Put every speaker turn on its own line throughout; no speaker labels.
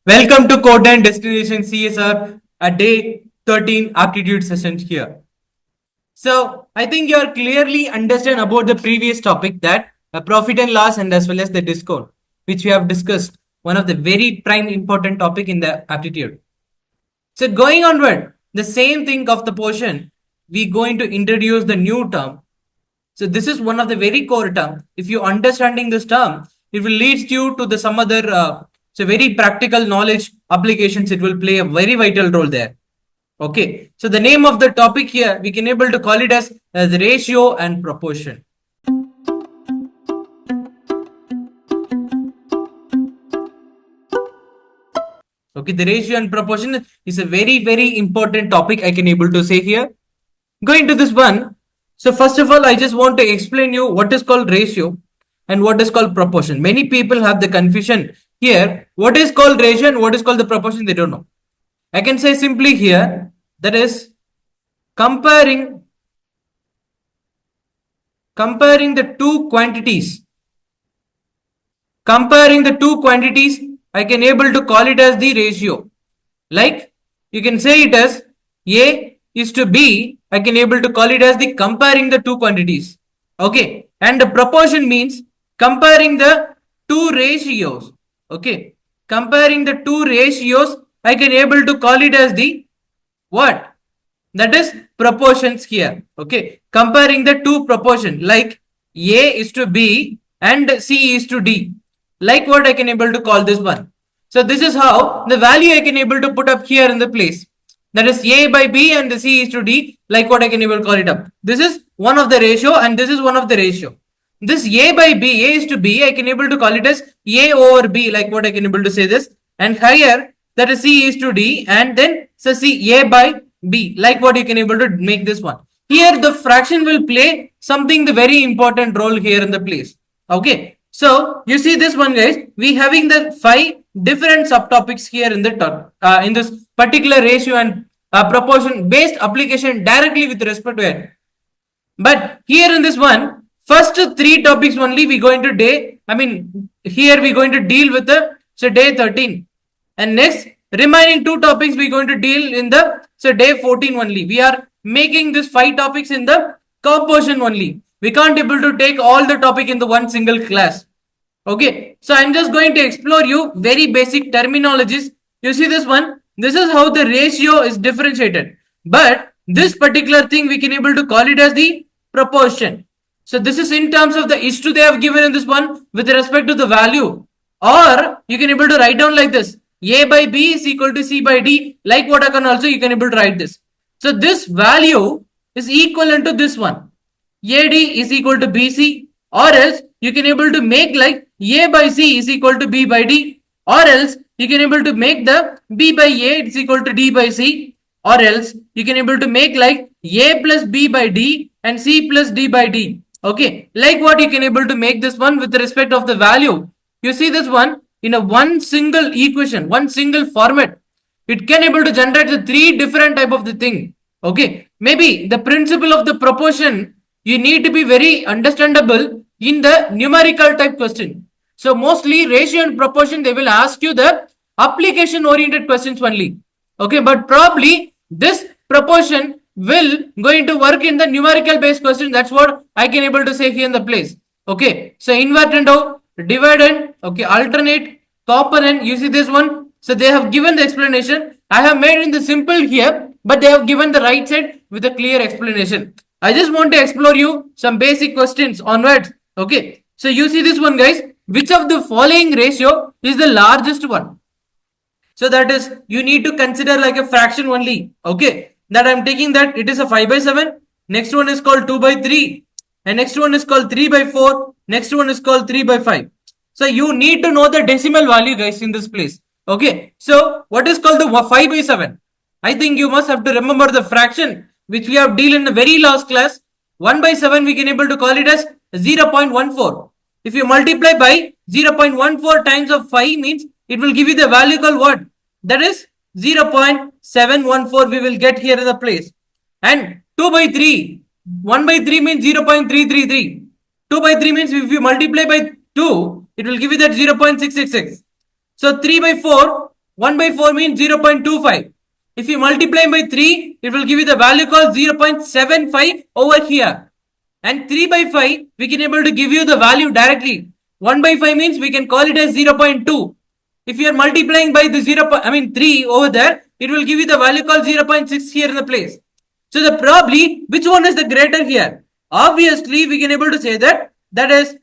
Welcome to Code and Destination CSR, a day 13 aptitude session here. So I think you are clearly understand about the previous topic that profit and loss and as well as the discount, which we have discussed, one of the very prime important topic in the aptitude. So going onward, the same thing of the portion, we going to introduce the new term. So this is one of the very core term. If you understanding this term, it will lead you to the some other so very practical knowledge applications. It will play a very vital role there. Okay. So the name of the topic here we can able to call it as ratio and proportion. Okay, the ratio and proportion is a very important topic I can able to say here. Going to this one. So first of all, I just want to explain you what is called ratio and what is called proportion. Many people have the confusion here. What is called ratio and what is called the proportion, they don't know. I can say simply here, that is comparing the two quantities. Comparing the two quantities, I can able to call it as the ratio. Like you can say it as A is to B, I can able to call it as the comparing the two quantities. Okay. And the proportion means comparing the two ratios. Okay. Comparing the two ratios, I can able to call it as the what? That is proportions here. Okay. Comparing the two proportion like A is to B and C is to D. Like what I can able to call this one. So this is how the value I can able to put up here in the place. That is A by B and the C is to D, like what I can able to call it up. This is one of the ratio and this is one of the ratio. This A by B, A is to B, I can able to call it as A over B, like what I can able to say this. And higher, that is C is to D, and then so C A by B, like what you can able to make this one. Here the fraction will play something the very important role here in the place. Okay. So you see this one, guys. We having the 5 different subtopics here in the in this particular ratio and proportion based application directly with respect to it. But here in this one, first 3 topics only we going to day. I mean here we going to deal with the day 13, and next remaining 2 topics we going to deal in the day 14 only. We are making this 5 topics in the composition only. We can't able to take all the topic in the one single class. Okay, so I'm just going to explore you very basic terminologies. You see this one, this is how the ratio is differentiated, but this particular thing we can able to call it as the proportion. So this is in terms of the issue they have given in this one with respect to the value, or you can able to write down like this, A by B is equal to C by D, like what I can also you can able to write this. So this value is equivalent to this one, AD is equal to BC, or else you can able to make like A by C is equal to B by D, or else you can able to make the B by A is equal to D by C, or else you can able to make like A plus B by D and C plus D by D. Okay, like what you can able to make this one with respect of the value. You see this one in a one single equation, one single format. It can able to generate the 3 different type of the thing. Okay, maybe the principle of the proportion you need to be very understandable in the numerical type question. So mostly ratio and proportion, they will ask you the application oriented questions only. Okay, but probably this proportion will going to work in the numerical based question. That's what I can able to say here in the place. Okay, so invertendo, dividend, okay, alternate, component, you see this one. So they have given the explanation. I have made in the simple here, but they have given the right side with a clear explanation. I just want to explore you some basic questions onwards. Okay. So you see this one, guys. Which of the following ratio is the largest one? So that is, you need to consider like a fraction only. Okay. That I'm taking that it is a 5 by 7. Next one is called 2 by 3. And next one is called 3 by 4. Next one is called 3 by 5. So you need to know the decimal value, guys, in this place. Okay. So what is called the 5 by 7? I think you must have to remember the fraction which we have dealt in the very last class. 1 by 7 we can able to call it as 0.14. If you multiply by 0.14 times of 5 means it will give you the value called what? That is 0.714 we will get here in the place. And 2 by 3. 1 by 3 means 0.333. 2 by 3 means if you multiply by 2, it will give you that 0.666. So 3 by 4, 1 by 4 means 0.25. If you multiply by 3, it will give you the value called 0.75 over here. And 3 by 5, we can able to give you the value directly. 1 by 5 means we can call it as 0.2. If you are multiplying by the 3 over there, it will give you the value called 0.6 here in the place. So the probably, which one is the greater here? Obviously, we can able to say that is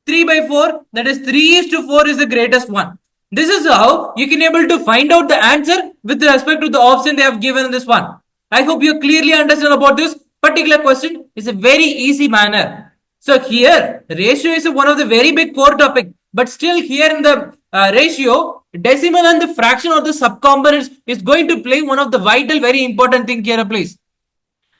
3 by 4, that is 3 is to 4 is the greatest one. This is how you can able to find out the answer with respect to the option they have given in this one. I hope you clearly understand about this particular question. It's a very easy manner. So here, ratio is one of the very big core topic, but still here in the ratio, decimal and the fraction of the subcomponents is going to play one of the vital, very important thing here, please.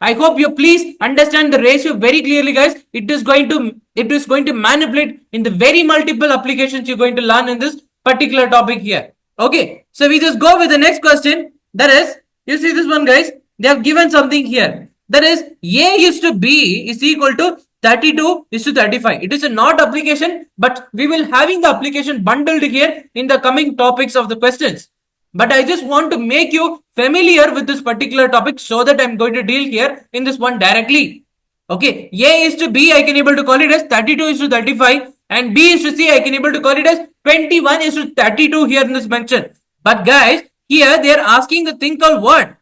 I hope you please understand the ratio very clearly, guys. It is going to manipulate in the very multiple applications you're going to learn in this particular topic here. Okay, so we just go with the next question. That is, you see this one, guys. They have given something here. That is, A is to B is equal to 32 is to 35. It is a not application, but we will having the application bundled here in the coming topics of the questions. But I just want to make you familiar with this particular topic so that I'm going to deal here in this one directly. Okay, A is to B, I can able to call it as 32 is to 35, and B is to C, I can able to call it as 21 is to 32 here in this mention. But guys, here they are asking the thing called what?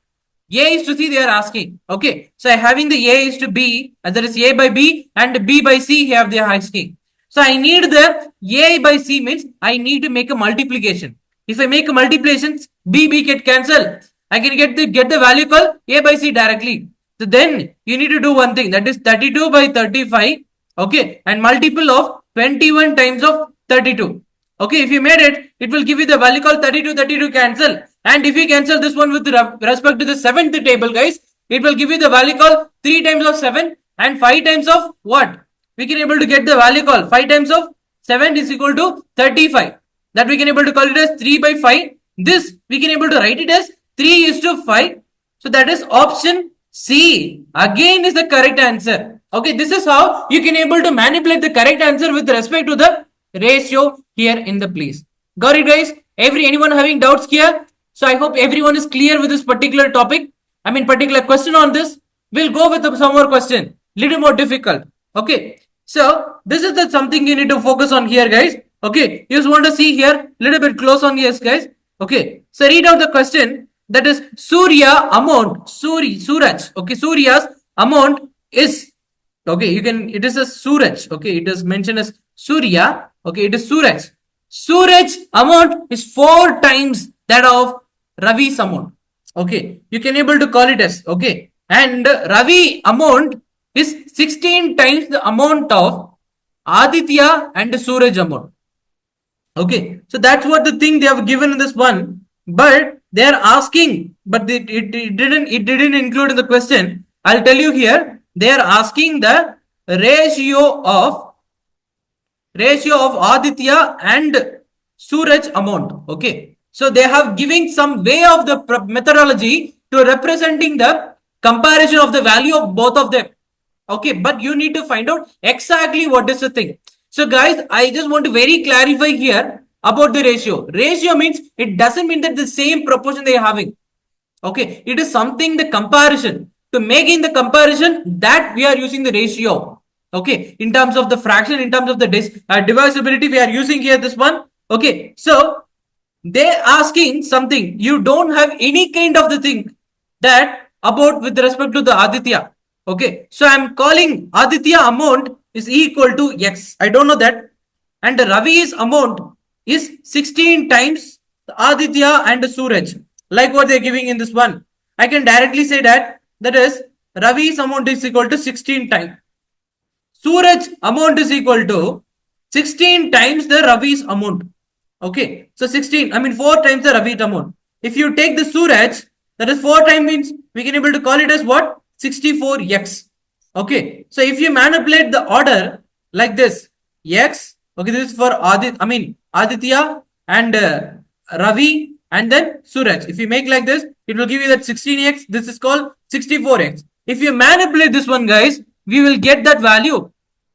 A is to C they are asking. Okay, so having the A is to B, and that is A by B and B by C here they are asking. So I need the A by C means I need to make a multiplication. If I make a multiplication, B get cancelled. I can get the value called A by C directly. So then you need to do one thing, that is 32 by 35. Okay, and multiple of 21 times of 32. Okay, if you made it, it will give you the value called 32 cancel. And if you cancel this one with respect to the seventh table, guys, it will give you the value called 3 times of 7 and 5 times of what? We can able to get the value called 5 times of 7 is equal to 35. That we can able to call it as 3 by 5. This we can able to write it as 3 is to 5. So that is option C. Again is the correct answer. Okay, this is how you can able to manipulate the correct answer with respect to the ratio here in the place. Got it, guys? Anyone having doubts here? So I hope everyone is clear with this particular topic. Particular question on this. We'll go with some more question. Little more difficult. Okay. So this is the something you need to focus on here, guys. Okay. You just want to see here little bit close on yes, guys. Okay. So read out the question. That is Surya amount. Suraj. Okay. Surya's amount is. Okay. It is a Suraj. Okay. It is mentioned as Surya. Okay. It is Suraj. Suraj amount is 4 times that of Ravi's amount. Okay. You can able to call it as. Okay. And Ravi amount is 16 times the amount of Aditya and Suraj amount. Okay. So that's what the thing they have given in this one. But they are asking, but it didn't include in the question. I'll tell you here. They are asking the ratio of Aditya and Suraj amount. Okay. So they have giving some way of the methodology to representing the comparison of the value of both of them. Okay. But you need to find out exactly what is the thing. So guys, I just want to very clarify here about the ratio. Ratio means it doesn't mean that the same proportion they are having. Okay. It is something the comparison. To making the comparison that we are using the ratio. Okay. In terms of the fraction, in terms of the divisibility, we are using here this one. Okay. So they're asking something. You don't have any kind of the thing that about with respect to the Aditya. Okay. So I'm calling Aditya amount is equal to X. I don't know that. And the Ravi's amount is 16 times the Aditya and the Suraj. Like what they're giving in this one. I can directly say that is Ravi's amount is equal to 16 times. Suraj amount is equal to 16 times the Ravi's amount. Okay. So 16, 4 times the Ravi's amount. If you take the Suraj, that is 4 times means we can able to call it as what? 64x. Okay. So if you manipulate the order like this, x, okay, this is for Aditya and Ravi and then Suraj. If you make like this, it will give you that 16x. This is called 64x. If you manipulate this one, guys, we will get that value.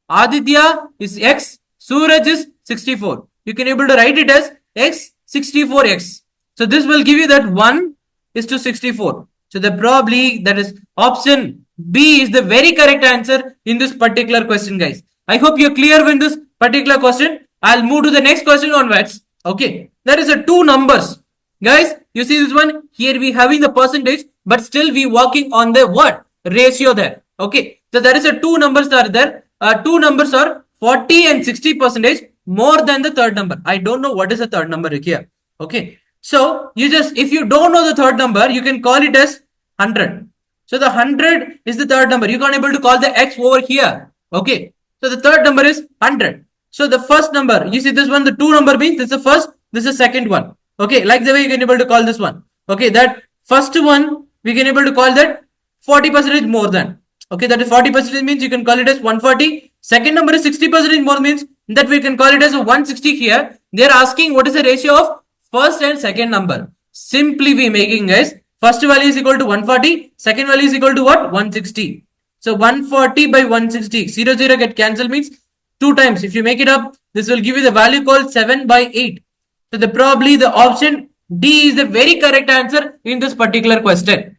Aditya is x, Suraj is 64. You can able to write it as x 64x. So this will give you that 1 is to 64. So the probably that is option B is the very correct answer in this particular question, guys. I hope you're clear with this particular question. I'll move to the next question onwards. Okay, there is a two numbers, guys. You see this one here, we having the percentage, but still we working on the what ratio there. Okay, so there is a two numbers are there. Two numbers are 40 and 60 percentage more than the third number. I don't know what is the third number here. Okay, so you just, if you don't know the third number, you can call it as 100. So the 100 is the third number. You can't able to call the x over here. Okay, so the third number is 100. So the first number, you see this one, the two number means this is the first, this is the second one. Okay, like the way you can able to call this one. Okay, that first one we can able to call that 40% more than. Okay, that is 40% means you can call it as 140. Second number is 60% more means that we can call it as a 160 here. They are asking what is the ratio of first and second number. Simply we making, guys, first value is equal to 140, second value is equal to what? 160. So 140 by 160, 0 0 get cancelled means 2 times. If you make it up, this will give you the value called 7 by 8. So the probably the option D is the very correct answer in this particular question.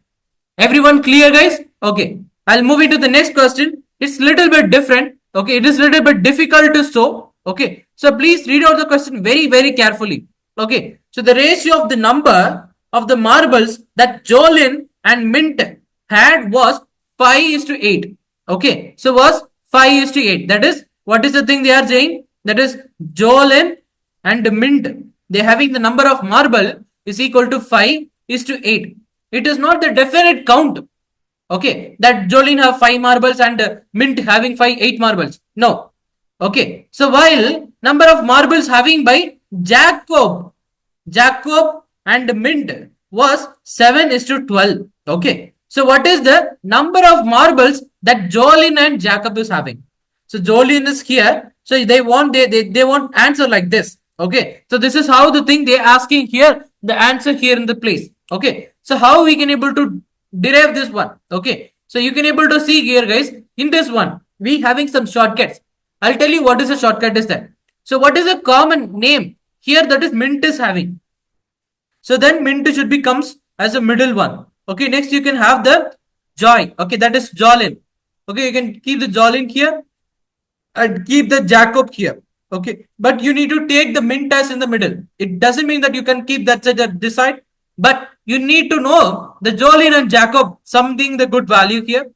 Everyone clear, guys? Okay, I'll move into the next question. It's little bit different. Okay, it is little bit difficult to solve. Okay, so please read out the question very carefully. Okay, so the ratio of the number of the marbles that Jolin and Mint had was 5:8. Okay, so was 5:8. That is, what is the thing they are saying? That is Jolin and Mint, they having the number of marble is equal to 5:8. It is not the definite count. Okay, that Jolin have 5 marbles and Mint having 8 marbles. No. Okay, so while number of marbles having by Jacob and Mint was 7:12. Okay, so what is the number of marbles that Jolin and Jacob is having? So Jolin is here. So they want answer like this. Okay, so this is how the thing they are asking here, the answer here in the place. Okay, so how we can able to derive this one? Okay, so you can able to see here, guys, in this one we having some shortcuts. I'll tell you what is the shortcut is that. So what is a common name here that is Mint is having? So then Mint should be comes as a middle one. Okay, next you can have the Joy. Okay, that is Jolin. Okay, you can keep the Jolin here and keep the Jacob here. Okay, but you need to take the Mint as in the middle. It doesn't mean that you can keep that side at this side, but you need to know the Jolin and Jacob something the good value here.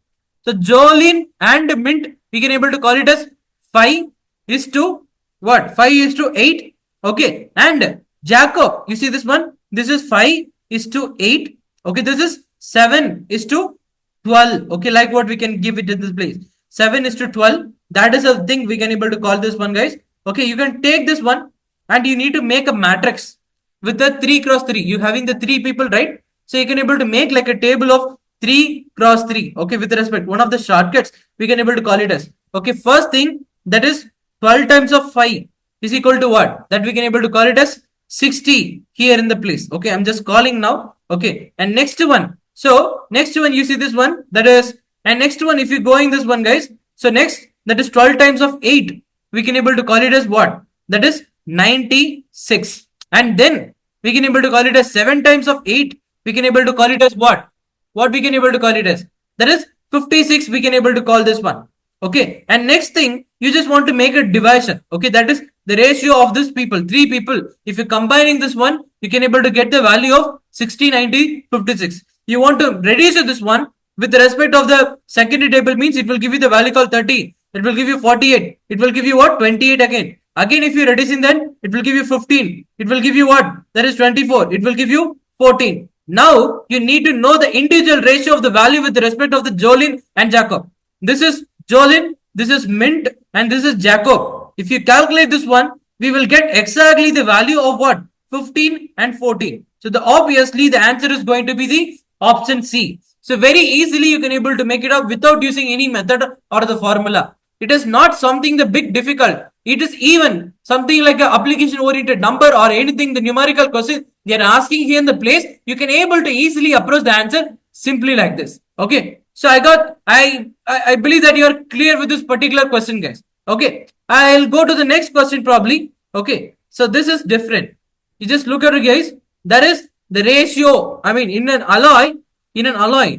So Jolin and Mint we can able to call it as 5 is to what? 5:8. Okay, and Jacob, you see this one, this is 5:8. Okay, this is 7:12. Okay, like what we can give it in this place, 7:12. That is a thing we can able to call this one, guys. Okay, you can take this one and you need to make a matrix with the 3 cross 3. You having the 3 people, right? So you can able to make like a table of 3 cross 3. Okay, with respect, one of the shortcuts we can able to call it as. Okay, first thing, that is 12 times of 5 is equal to what? That we can able to call it as 60 here in the place. Okay, I'm just calling now. Okay, and next one. So next one, you see this one, that is, and next one, if you going this one, guys. So next, that is 12 times of 8. We can able to call it as what? That is 96. And then we can able to call it as 7 times of 8. We can able to call it as what? What we can able to call it as? That is 56. We can able to call this one. Okay, and next thing, you just want to make a division. Okay, that is the ratio of this people, 3 people. If you're combining this one, you can able to get the value of 60, 90, 56. You want to reduce this one with respect of the secondary table means it will give you the value called 30. It will give you 48. It will give you what? 28 again. Again, if you're reducing then, it will give you 15. It will give you what? That is 24. It will give you 14. Now, you need to know the individual ratio of the value with respect of the Jolin and Jacob. This is Jolin, this is Mint, and this is Jacob. If you calculate this one, we will get exactly the value of what? 15 and 14. So obviously the answer is going to be the option C. So very easily you can able to make it up without using any method or the formula. It is not something the big difficult. It is even something like an application oriented number or anything, the numerical question they are asking here in the place. You can able to easily approach the answer simply like this. Okay. So I believe that you are clear with this particular question, guys. Okay. I'll go to the next question probably. Okay. So this is different. You just look at it, guys. There is the ratio, I mean, in an alloy,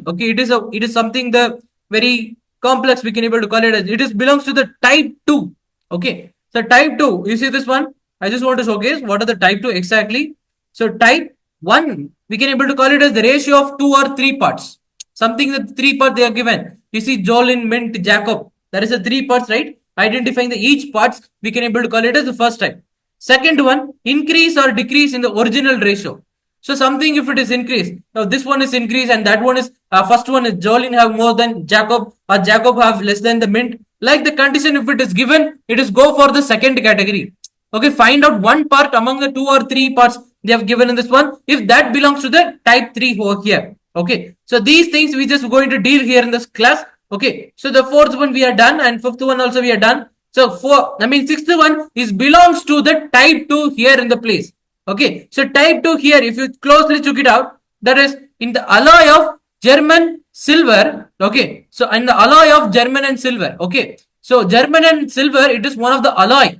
okay, it is something the very complex, we can able to call it as, it is belongs to the type 2. Okay, so type 2, you see this one, I just want to showcase what are the type 2 exactly. So type 1, we can able to call it as the ratio of 2 or 3 parts, something that 3 parts they are given. You see Jolin, Mint, Jacob, there is a 3 parts, right? Identifying the each parts, we can able to call it as the first type. Second one, increase or decrease in the original ratio. So something if it is increased, now this one is increased and that one is, first one is Jolin have more than Jacob or Jacob have less than the Mint. Like the condition if it is given, it is go for the second category. Okay, find out one part among the 2 or 3 parts they have given in this one, if that belongs to the type 3 over here. Okay, so these things we just going to deal here in this class. Okay, so the fourth one we are done and fifth one also we are done. So sixth one is belongs to the type 2 here in the place. Okay, so type 2 here, if you closely check it out, that is in the alloy of German silver. Okay, so in the alloy of German and silver. Okay, so German and silver, it is one of the alloy.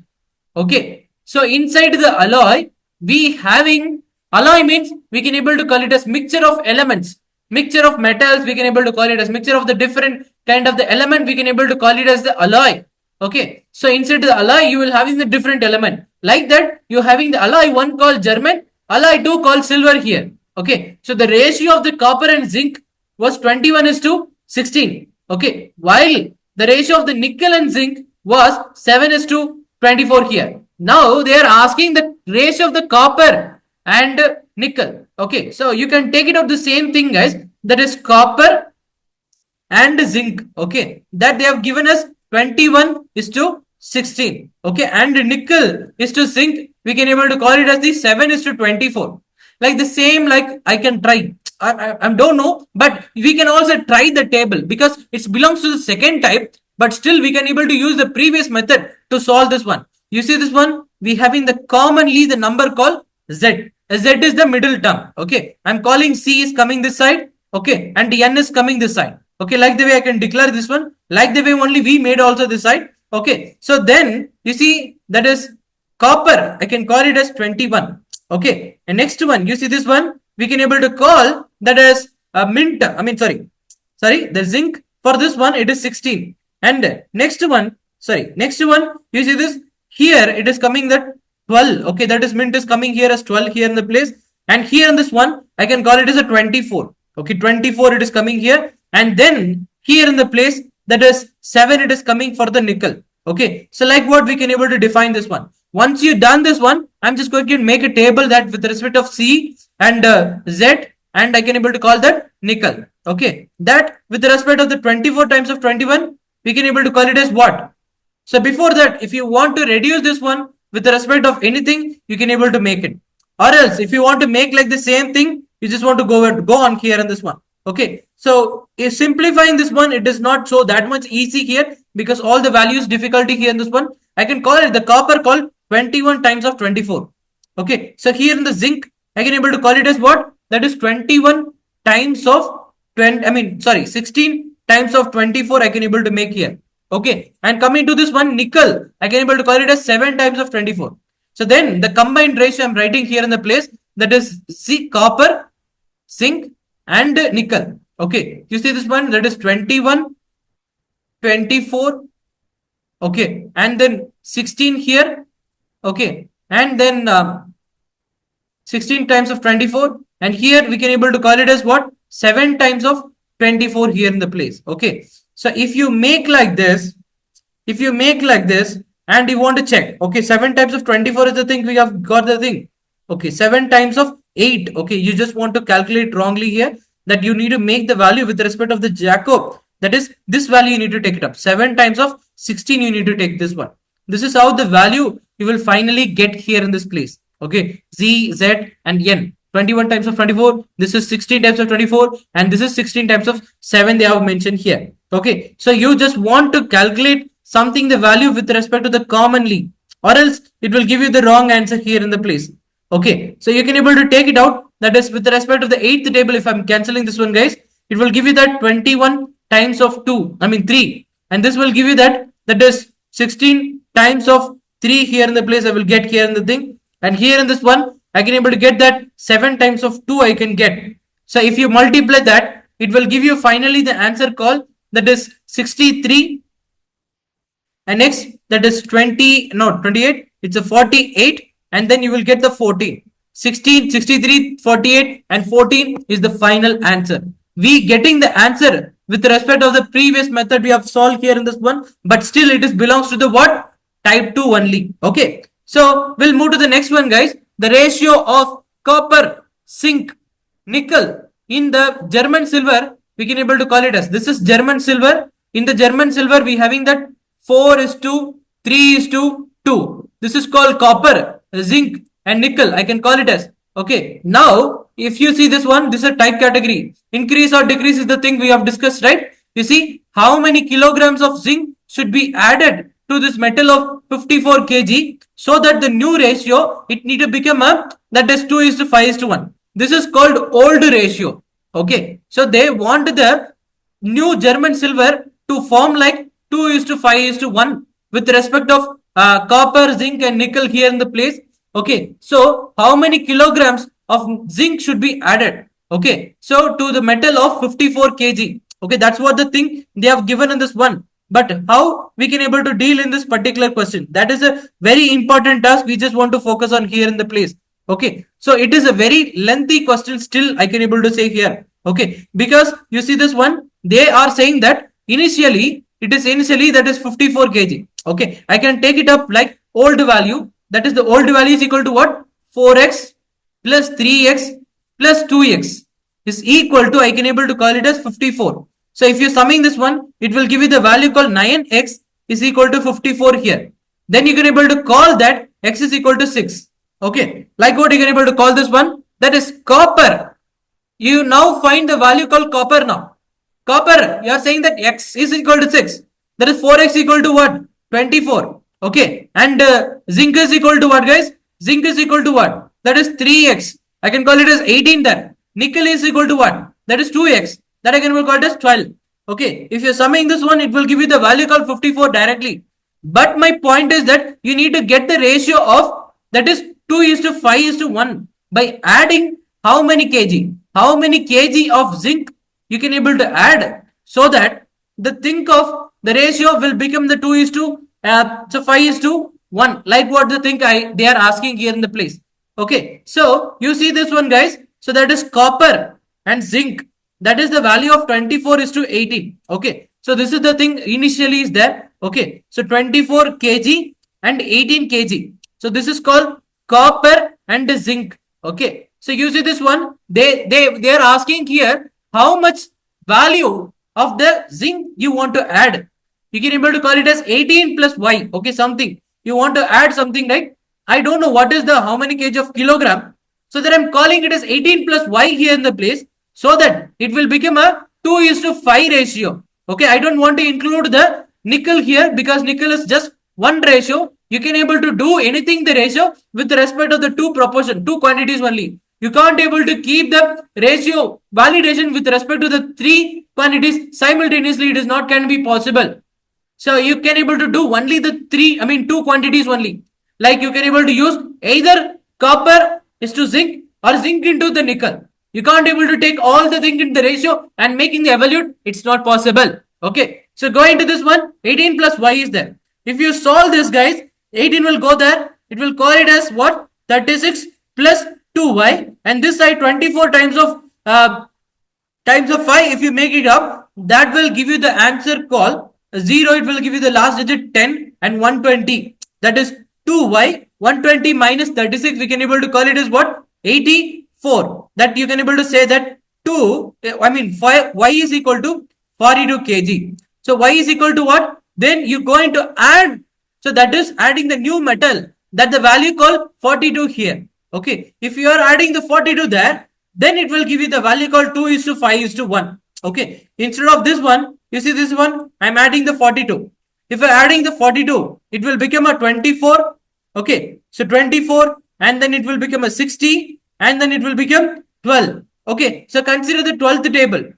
Okay, so inside the alloy, we having, alloy means we can able to call it as mixture of elements, mixture of metals, we can able to call it as mixture of the different kind of the element, we can able to call it as the alloy. Okay, so inside the alloy you will having the different element, like that you having the alloy 1 called German, alloy 2 called silver here. Okay, so the ratio of the copper and zinc was 21:16. Okay, while the ratio of the nickel and zinc was 7:24 here. Now they are asking the ratio of the copper and nickel. Okay, so you can take it out the same thing, guys, that is copper and zinc. Okay, that they have given us 21:16. Okay, and nickel is to zinc, we can able to call it as the 7:24. Like the same, like I can try, I don't know, but we can also try the table because it belongs to the second type, but still we can able to use the previous method to solve this one. You see this one, we having the commonly the number called Z. Z is the middle term. Okay, I'm calling C is coming this side. Okay, and N is coming this side. Okay, like the way I can declare this one, like the way only we made also this side. Okay, so then you see that is copper, I can call it as 21. Okay, and next one, you see this one, we can able to call that as mint, I mean sorry, the zinc, for this one it is 16. And next one, you see this, here it is coming that 12. Okay, that is mint is coming here as 12 here in the place, and here in this one I can call it as a 24. Okay, 24 it is coming here, and then here in the place that is 7 it is coming for the nickel. Okay, so like what we can able to define this one. Once you done this one, I'm just going to make a table that with respect of C and Z, and I can able to call that nickel. Okay, that with respect of the 24 times of 21, we can able to call it as what? So before that, if you want to reduce this one with respect of anything, you can able to make it. Or else, if you want to make like the same thing, you just want to go on here in this one. Okay, so if simplifying this one, it is not so that much easy here because all the values difficulty here in this one. I can call it the copper called 21 times of 24. Okay, so here in the zinc, I can able to call it as what? That is 21 times of 16 times of 24 I can able to make here. Okay, and coming to this one nickel, I can able to call it as 7 times of 24. So then the combined ratio I'm writing here in the place, that is C, copper, zinc and nickel. Okay, you see this one, that is 21, 24. Okay, and then 16 here. Okay, and then 16 times of 24, and here we can able to call it as what? 7 times of 24 here in the place. Okay, so if you make like this, and you want to check, okay, 7 times of 24 is the thing, we have got the thing. Okay, 7 times of 8. Okay, you just want to calculate wrongly here, that you need to make the value with respect of the Jacob. That is, this value you need to take it up. 7 times of 16 you need to take this one. This is how the value you will finally get here in this place. Okay, Z, Z and N. 21 times of 24. This is 16 times of 24. And this is 16 times of 7 they have mentioned here. Okay, so you just want to calculate something the value with respect to the commonly, or else it will give you the wrong answer here in the place. Okay, so you can able to take it out. That is with respect to the 8th table, if I'm cancelling this one, guys, it will give you that 21 times of 3, and this will give you that is 16 times of 3 here in the place I will get here in the thing, and here in this one I can able to get that 7 times of 2 I can get. So if you multiply that, it will give you finally the answer call, that is 63, and next that is 20, no 28, it's a 48, and then you will get the 14. 16, 63, 48 and 14 is the final answer. We getting the answer with respect of the previous method we have solved here in this one, but still it is belongs to the what? Type 2 only. Okay, so we'll move to the next one, guys. The ratio of copper, zinc, nickel in the German silver, we can able to call it as, this is German silver. In the German silver we having that 4 is to 3 is to 2. This is called copper, zinc and nickel. I can call it as. Okay. Now, if you see this one, this is a type category. Increase or decrease is the thing we have discussed, right? You see how many kilograms of zinc should be added to this metal of 54 kg, so that the new ratio, it need to become a, that is 2 is to 5 is to 1. This is called old ratio. Okay. So they want the new German silver to form like 2 is to 5 is to 1 with respect of copper, zinc and nickel here in the place. Okay, so how many kilograms of zinc should be added? Okay, so to the metal of 54 kg. Okay, that's what the thing they have given in this one. But how we can able to deal in this particular question? That is a very important task. We just want to focus on here in the place. Okay, so it is a very lengthy question still I can able to say here. Okay, because you see this one, they are saying that initially that is 54 kg. Okay, I can take it up like old value, that is the old value is equal to what? 4x plus 3x plus 2x is equal to, I can able to call it as 54. So if you're summing this one, it will give you the value called 9x is equal to 54 here. Then you can able to call that x is equal to 6. Okay, like what you can able to call this one, that is copper. You now find the value called copper now. Copper, you are saying that x is equal to 6. That is 4x equal to what? 24. Okay. And zinc is equal to what, guys? Zinc is equal to what? That is 3x. I can call it as 18 then. Nickel is equal to what? That is 2x. That I can call it as 12. Okay. If you're summing this one, it will give you the value called 54 directly. But my point is that you need to get the ratio of, that is 2 is to 5 is to 1 by adding how many kg? How many kg of zinc you can able to add, so that the think of the ratio will become the 2 is to so 5 is to 1, like what the thing they are asking here in the place. Okay, so you see this one, guys. So that is copper and zinc, that is the value of 24 is to 18. Okay, so this is the thing initially is there. Okay, so 24 kg and 18 kg. So this is called copper and zinc. Okay, so you see this one, they are asking here how much value of the zinc you want to add. You can able to call it as 18 plus y. Okay, something you want to add something, like I don't know what is the how many kg of kilogram. So that I'm calling it as 18 plus y here in the place, so that it will become a 2 is to 5 ratio. Okay, I don't want to include the nickel here because nickel is just one ratio. You can able to do anything the ratio with respect of the two proportion, two quantities only. You can't able to keep the ratio validation with respect to the three quantities simultaneously. It is not can be possible. So you can able to do only the two quantities only. Like you can able to use either copper is to zinc or zinc into the nickel. You can't able to take all the zinc in the ratio and making the evolute. It's not possible. Okay. So going to this one, 18 plus y is there. If you solve this, guys, 18 will go there. It will call it as what? 36 plus 2y, and this side 24 times of 5. If you make it up, that will give you the answer call 0. It will give you the last digit 10 and 120. That is 2y. 120 minus 36. We can able to call it as what? 84. That you can able to say that 5, y is equal to 42 kg. So y is equal to what? Then you going to add. So that is adding the new metal. That the value called 42 here. Okay, if you are adding the 42 there, then it will give you the value called 2 is to 5 is to 1. Okay, instead of this one, you see this one, I'm adding the 42. If I'm adding the 42, it will become a 24. Okay, so 24, and then it will become a 60, and then it will become 12. Okay, so consider the 12th table.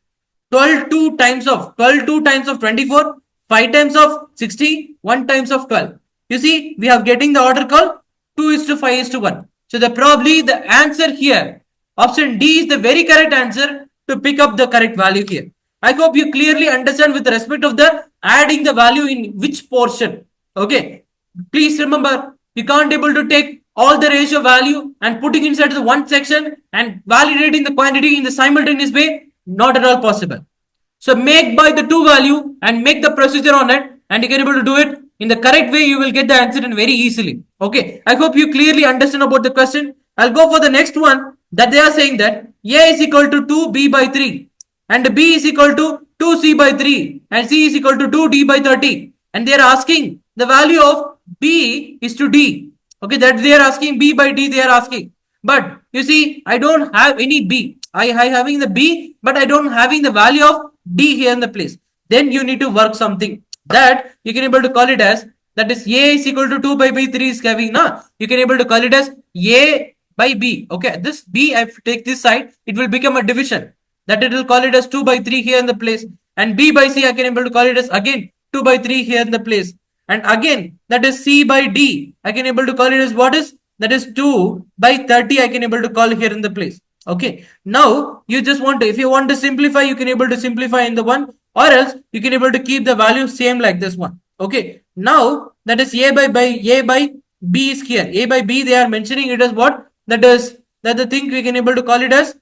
2 times of 24, 5 times of 60, 1 times of 12. You see, we have getting the order called 2 is to 5 is to 1. So the probably the answer here, option D is the very correct answer to pick up the correct value here. I hope you clearly understand with respect of the adding the value in which portion. Okay. Please remember, you can't able to take all the ratio value and putting inside the one section and validating the quantity in the simultaneous way. Not at all possible. So make by the two value and make the procedure on it, and you can able to do it in the correct way. You will get the answer in very easily. Okay. I hope you clearly understand about the question. I'll go for the next one that they are saying that A is equal to 2B by 3 and B is equal to 2C by 3 and C is equal to 2D by 30, and they are asking the value of B is to D. Okay, that they are asking B by D, they are asking. But you see, I don't have any B. I having the B, but I don't having the value of D here in the place. Then you need to work something that you can able to call it as, that is A is equal to 2 by B 3 is having na. You can able to call it as A by B. Okay, this B, I take this side, it will become a division. That it will call it as 2 by 3 here in the place. And B by C, I can able to call it as again 2 by 3 here in the place. And again, that is C by D, I can able to call it as what is? That is 2 by 30, I can able to call here in the place. Okay. Now, you just want to, if you want to simplify, you can able to simplify in the one, or else you can able to keep the value same like this one. Okay. Now, that is A by B is here. A by B, they are mentioning it as what? That is, that the thing we can able to call it as,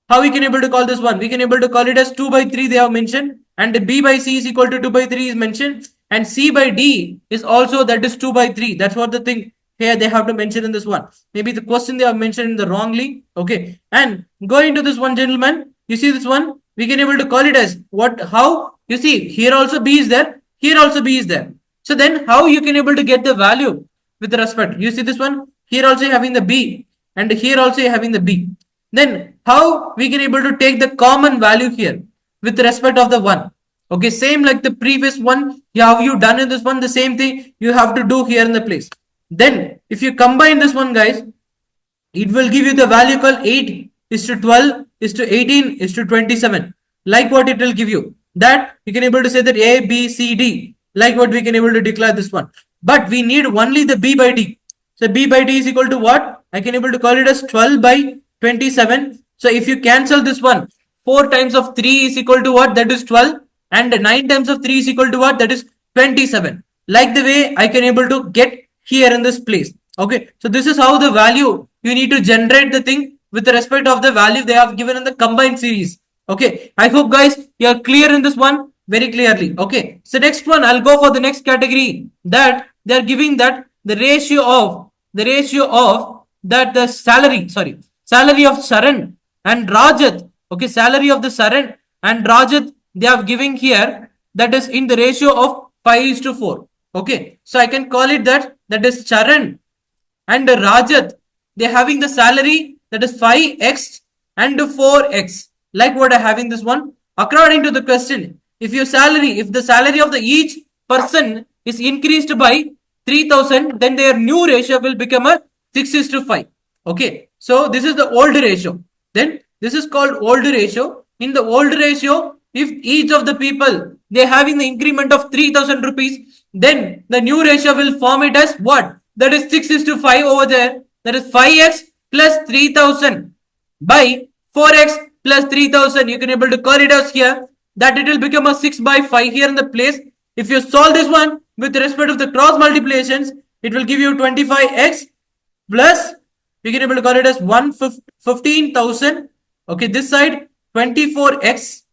how we can able to call this one? We can able to call it as 2 by 3 they have mentioned, and B by C is equal to 2 by 3 is mentioned, and C by D is also that is 2 by 3. That's what the thing here they have to mention in this one. Maybe the question they have mentioned in the wrongly. Okay. And going to this one, gentlemen, you see this one, we can able to call it as what, how? You see, here also B is there, here also B is there. So then how you can able to get the value with respect? You see this one, here also having the B, and here also having the B. Then how we can able to take the common value here with respect of the one? Okay, same like the previous one, have you done in this one, the same thing you have to do here in the place. Then if you combine this one, guys, it will give you the value called 8 is to 12 is to 18 is to 27. Like what it will give you, that you can able to say that A, B, C, D, like what we can able to declare this one. But we need only the B by D. So B by D is equal to what? I can able to call it as 12 by 27. So if you cancel this one, 4 times of 3 is equal to what? That is 12. And 9 times of 3 is equal to what? That is 27. Like the way I can able to get here in this place. Okay. So this is how the value you need to generate the thing with respect of the value they have given in the combined series. Okay. I hope guys you are clear in this one very clearly. Okay. So next one, I'll go for the next category, that they are giving that the ratio of that the salary of Saran and Rajat. Okay, salary of the Saran and Rajat they are giving here, that is in the ratio of 5:4. Okay, so I can call it that is Charan and Rajat, they are having the salary that is 5x and 4x, like what I having this one. According to the question, if the salary of the each person is increased by 3,000, then their new ratio will become a 6:5. Okay, so this is the old ratio. Then this is called old ratio. In the old ratio, if each of the people they having the increment of 3,000 rupees, then the new ratio will form it as what? That is 6:5 over there. That is 5x plus 3,000 by 4x plus 3,000. You can able to call it as here, that it will become a 6 by 5 here in the place. If you solve this one with respect of the cross multiplications, it will give you 25x plus, we can able to call it as 15,000. Okay, this side 24x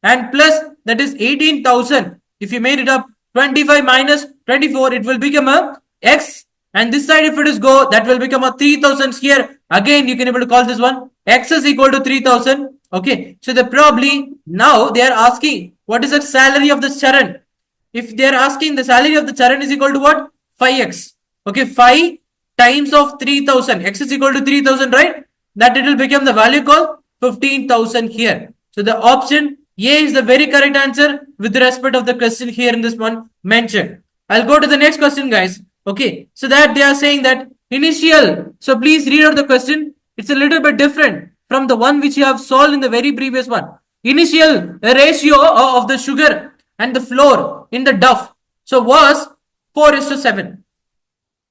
and plus that is 18,000. If you made it up, 25 minus 24, it will become a x, and this side if it is go, that will become a 3,000 here. Again, you can able to call this one x is equal to 3,000. Okay, so the probably now they are asking what is the salary of the Charan. If they are asking the salary of the Charan is equal to what? 5x. Okay, 5 times of 3,000. X is equal to 3,000, right? That it will become the value called 15,000 here. So the option A is the very correct answer with respect of the question here in this one mentioned. I'll go to the next question, guys. Okay, so that they are saying that initial. So please read out the question. It's a little bit different from the one which you have solved in the very previous one. Initial ratio of the sugar and the flour in the dough, so was 4:7.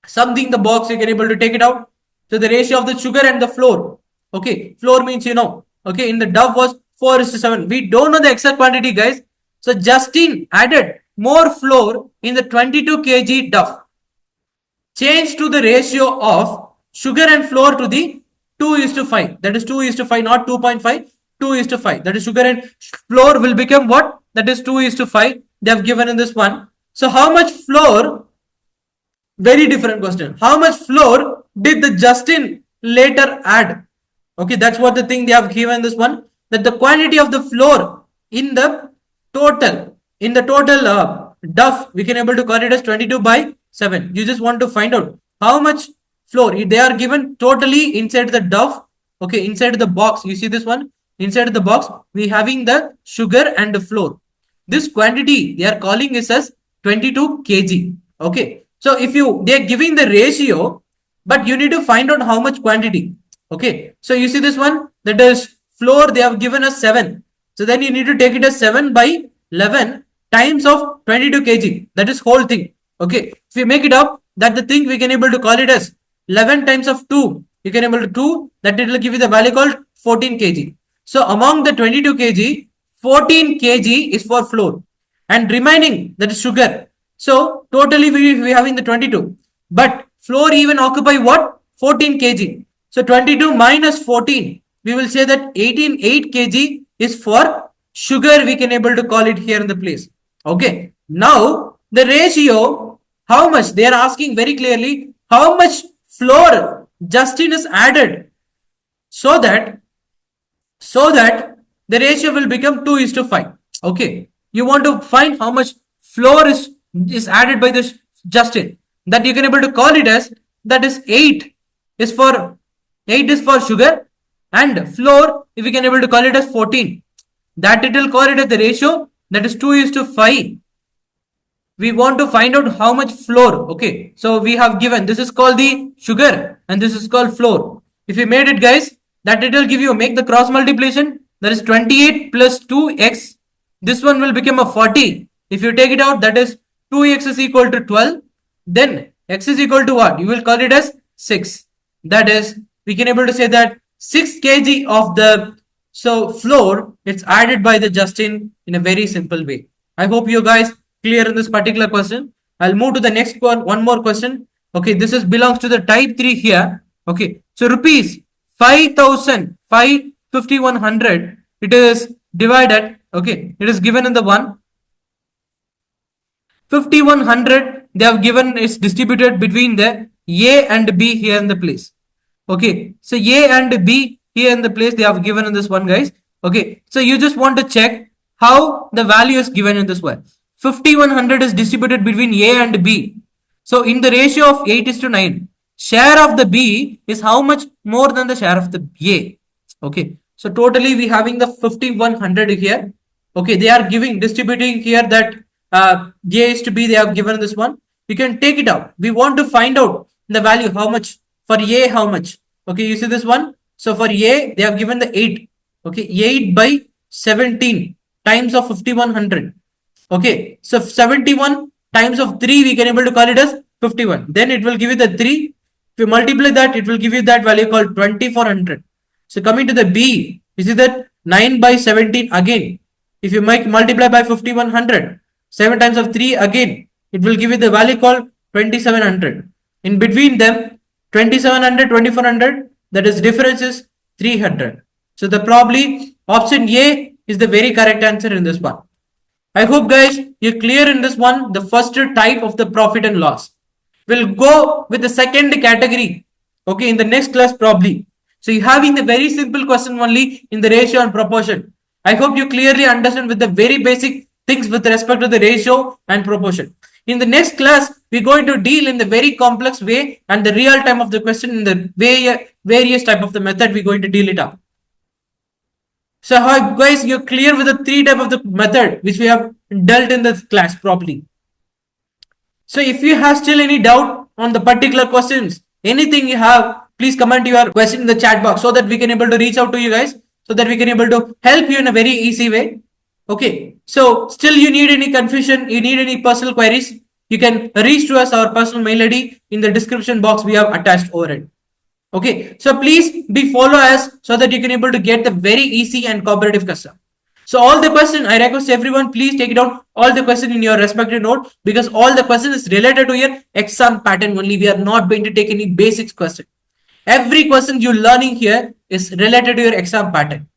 Something the box you can able to take it out. So the ratio of the sugar and the flour. Okay, flour means you know. Okay, in the dough was 4:7. We don't know the exact quantity, guys. So Justin added more flour in the 22 kg dough. Change to the ratio of sugar and flour to the 2:5. That is 2:5, not 2.5. 2:5. That is sugar and flour will become what? That is 2:5. They have given in this one. So how much flour? Very different question. How much flour did the Justin later add? Okay, that's what the thing they have given this one. That the quantity of the flour in the total duff, we can able to call it as 22/7. You just want to find out how much flour they are given totally inside the duff. Okay, inside the box. You see this one? Inside the box, we having the sugar and the flour. This quantity they are calling is as 22 kg. Okay, so if they are giving the ratio, but you need to find out how much quantity. Okay, so you see this one, that is flour they have given us 7. So then you need to take it as 7/11 times of 22 kg. That is whole thing. Okay, if we make it up, that the thing we can able to call it as 11 times of 2. You can able to 2, that it will give you the value called 14 kg. So among the 22 kg, 14 kg is for flour and remaining that is sugar. So totally we having the 22, but flour even occupy what? 14 kg. So 22 minus 14, we will say that 8 kg is for sugar. We can able to call it here in the place. Okay. Now the ratio, how much they are asking very clearly, how much flour Justin is added so that the ratio will become 2:5. Okay, you want to find how much flour is added by this Justin, that you can able to call it as, that is 8 is for sugar, and flour if we can able to call it as 14, that it will call it as the ratio, that is 2:5. We want to find out how much flour. Okay, so we have given, this is called the sugar and this is called flour. If you made it, guys, that it will give you, make the cross multiplication, that is 28 plus 2x. This one will become a 40. If you take it out, that is 2x is equal to 12. Then x is equal to what? You will call it as 6. That is, we can able to say that 6 kg of the flour, it's added by the Justin in a very simple way. I hope you guys clear in this particular question. I'll move to the next one more question. Okay, this is belongs to the type 3 here. Okay, so rupees 5,000, 5,100, it is divided. Okay, it is given in the one. 5,100 they have given is distributed between the A and B here in the place. Okay, so A and B here in the place they have given in this one, guys. Okay, so you just want to check how the value is given in this one. 5,100 is distributed between A and B. So in the ratio of 8:9, share of the B is how much more than the share of the A. Okay, so totally we having the 5,100 here. Okay, they are distributing here that A is to B, they have given this one. You can take it out. We want to find out the value, how much for A, how much. Okay, you see this one. So for A, they have given the 8. Okay, 8/17 times of 5,100. Okay, so 71 times of 3, we can able to call it as 51. Then it will give you the 3. If you multiply that, it will give you that value called 2,400. So coming to the B, you see that 9/17 again. If you multiply by 5,100, 7 times of 3 again, it will give you the value called 2,700. In between them, 2,700, 2,400, that is difference is 300. So the probably option A is the very correct answer in this one. I hope, guys, you're clear in this one, the first type of the profit and loss. We'll go with the second category, okay, in the next class probably. So you're having the very simple question only in the ratio and proportion. I hope you clearly understand with the very basic things with respect to the ratio and proportion. In the next class, we're going to deal in the very complex way and the real time of the question in the various type of the method we're going to deal it up. So guys, you're clear with the 3 type of the method which we have dealt in the class properly. So if you have still any doubt on the particular questions, anything you have, please comment your question in the chat box so that we can able to reach out to you guys, so that we can able to help you in a very easy way. Okay, so still you need any confusion, you need any personal queries, you can reach to us our personal mail ID in the description box we have attached over it. Okay, so please be follow us so that you can able to get the very easy and cooperative question. So all the question, I request everyone, please take it down all the question in your respective note, because all the question is related to your exam pattern only. We are not going to take any basics question. Every question you learning here is related to your exam pattern.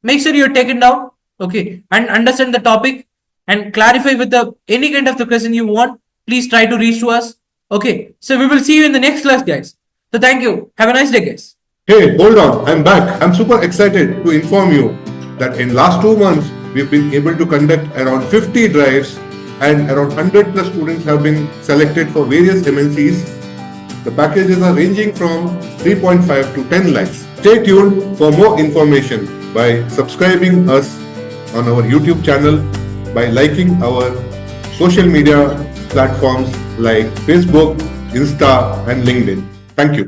Make sure you take it down, okay, and understand the topic and clarify with the any kind of the question you want. Please try to reach to us. Okay, so we will see you in the next class, guys. So thank you. Have a nice day, guys.
Hey, hold on, I'm back. I'm super excited to inform you that in last 2 months, we've been able to conduct around 50 drives and around 100 plus students have been selected for various MNCs. The packages are ranging from 3.5 to 10 lakhs. Stay tuned for more information by subscribing us on our YouTube channel, by liking our social media platforms like Facebook, Insta and LinkedIn. Thank you.